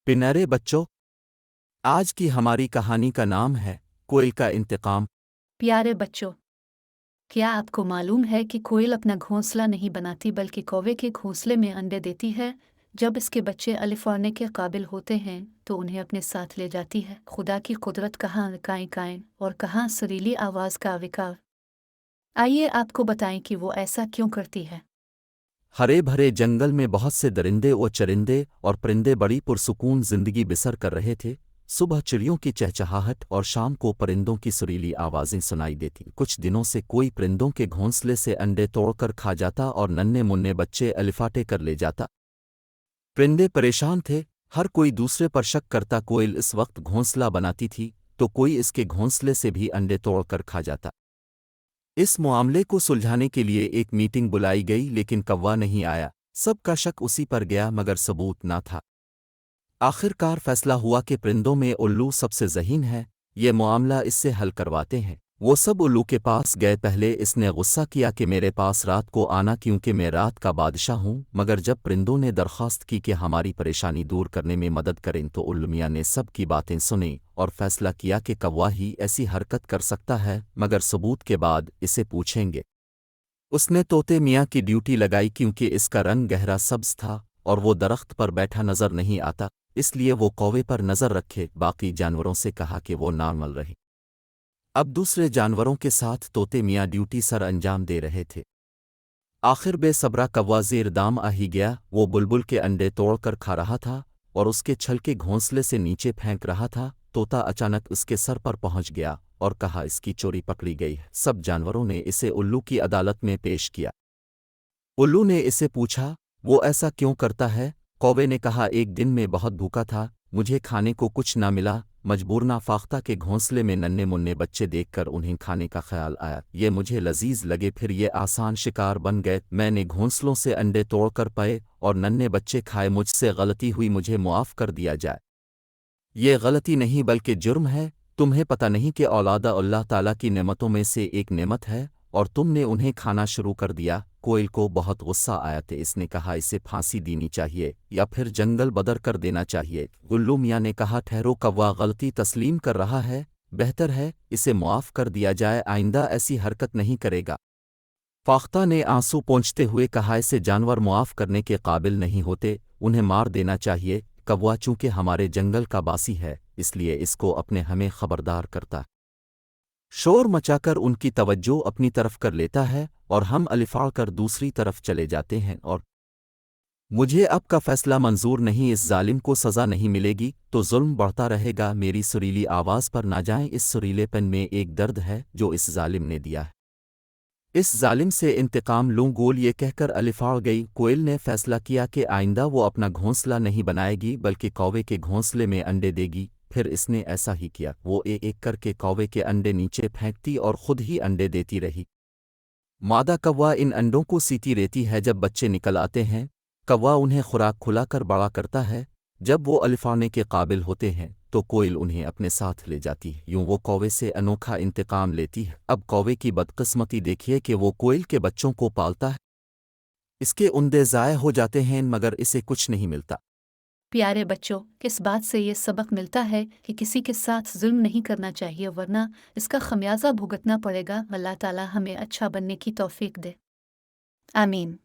प्यारे बच्चों, आज की हमारी कहानी का नाम है कोयल का इंतकाम। प्यारे बच्चों, क्या आपको मालूम है कि कोयल अपना घोंसला नहीं बनाती बल्कि कौवे के घोंसले में अंडे देती है। जब इसके बच्चे अलिफाने के काबिल होते हैं तो उन्हें अपने साथ ले जाती है। खुदा की कुदरत कहाँ कायन कायन और कहाँ सुरीली आवाज़ का विकार। आइए आपको बताएं कि वो ऐसा क्यों करती है। हरे भरे जंगल में बहुत से दरिंदे और चरिंदे और परिंदे बड़ी पुरसुकून जिंदगी बसर कर रहे थे। सुबह चिड़ियों की चहचहाहट और शाम को परिंदों की सुरीली आवाज़ें सुनाई देती। कुछ दिनों से कोई परिंदों के घोंसले से अंडे तोड़कर खा जाता और नन्हे मुन्ने बच्चे अलिफाटे कर ले जाता। परिंदे परेशान थे, हर कोई दूसरे पर शक करता। कोयल इस वक्त घोंसला बनाती थी तो कोई इसके घोंसले से भी अंडे तोड़कर खा जाता। इस मामले को सुलझाने के लिए एक मीटिंग बुलाई गई, लेकिन कौवा नहीं आया। सबका शक उसी पर गया मगर सबूत ना था। आखिरकार फैसला हुआ कि परिंदों में उल्लू सबसे ज़हीन है, ये मामला इससे हल करवाते हैं। वो सब उल्लू के पास गए। पहले इसने गुस्सा किया कि मेरे पास रात को आना क्योंकि मैं रात का बादशाह हूँ, मगर जब परिंदों ने दरख्वास्त की कि हमारी परेशानी दूर करने में मदद करें तो उल्लू मियाँ ने सब की बातें सुनी और फैसला किया कि कौवा ही ऐसी हरकत कर सकता है, मगर सबूत के बाद इसे पूछेंगे। उसने तोते मियाँ की ड्यूटी लगाई क्योंकि इसका रंग गहरा सब्ज था और वो दरख्त पर बैठा नजर नहीं आता, इसलिए वो कौवे पर नजर रखे। बाकी जानवरों से कहा कि वो नॉर्मल रहे। अब दूसरे जानवरों के साथ तोते मियाँ ड्यूटी सर अंजाम दे रहे थे। आखिर बेसब्रा कौवा ज़ेर दाम आ ही गया। वो बुलबुल के अंडे तोड़कर खा रहा था और उसके छल के घोंसले से नीचे फेंक रहा था। तोता अचानक उसके सर पर पहुंच गया और कहा, इसकी चोरी पकड़ी गई है। सब जानवरों ने इसे उल्लू की अदालत में पेश किया। उल्लू ने इसे पूछा, वो ऐसा क्यों करता है? कौवे ने कहा, एक दिन में बहुत भूखा था, मुझे खाने को कुछ ना मिला। मजबूरना फाख्ता के घोंसले में नन्हे मुन्ने बच्चे देखकर उन्हें खाने का ख्याल आया। ये मुझे लजीज लगे, फिर ये आसान शिकार बन गए। मैंने घोंसलों से अंडे तोड़कर पाए और नन्हे बच्चे खाए। मुझसे गलती हुई, मुझे मुआफ़ कर दिया जाए। ये गलती नहीं बल्कि जुर्म है। तुम्हें पता नहीं कि औलादा अल्लाह ताला की नेमतों में से एक नेमत है और तुमने उन्हें खाना शुरू कर दिया। कोयल को बहुत गुस्सा आया तो इसने कहा, इसे फांसी देनी चाहिए या फिर जंगल बदर कर देना चाहिए। उल्लू मियाँ ने कहा, ठहरो, कौवा गलती तस्लीम कर रहा है, बेहतर है इसे मुआफ़ कर दिया जाए, आइंदा ऐसी हरकत नहीं करेगा। फाख्ता ने आंसू पोंछते हुए कहा, इसे जानवर मुआफ़ करने के काबिल नहीं होते, उन्हें मार देना चाहिए। कौवा चूंकि हमारे जंगल का बासी है इसलिए इसको अपने हमें खबरदार करता, शोर मचाकर उनकी तवज्जो अपनी तरफ कर लेता है और हम अलिफाड़ कर दूसरी तरफ चले जाते हैं। और मुझे अब का फैसला मंजूर नहीं, इस जालिम को सज़ा नहीं मिलेगी तो जुल्म बढ़ता रहेगा। मेरी सुरीली आवाज़ पर ना जाएं, इस सुरीलेपन में एक दर्द है जो इस जालिम ने दिया है। इस जालिम से इंतकाम लूँ। गोल ये कहकर अलिफाड़ गई। कोयल ने फैसला किया कि आइंदा वो अपना घोंसला नहीं बनाएगी बल्कि कौवे के घोंसले में अंडे देगी। फिर इसने ऐसा ही किया। वो एक एक करके कौवे के अंडे नीचे फेंकती और खुद ही अंडे देती रही। मादा कौवा इन अंडों को सीती रहती है। जब बच्चे निकल आते हैं, कौवा उन्हें खुराक खुलाकर बड़ा करता है। जब वो अलिफाने के काबिल होते हैं तो कोयल उन्हें अपने साथ ले जाती है। यूं वो कौवे से अनोखा इंतकाम लेती है। अब कौवे की बदकिस्मती देखिए कि वो कोयल के बच्चों को पालता है, इसके उंडे ज़ाय हो जाते हैं मगर इसे कुछ नहीं मिलता। प्यारे बच्चों, किस बात से ये सबक मिलता है कि किसी के साथ जुल्म नहीं करना चाहिए, वरना इसका खमियाजा भुगतना पड़ेगा। अल्लाह ताला हमें अच्छा बनने की तौफीक दे। आमीन।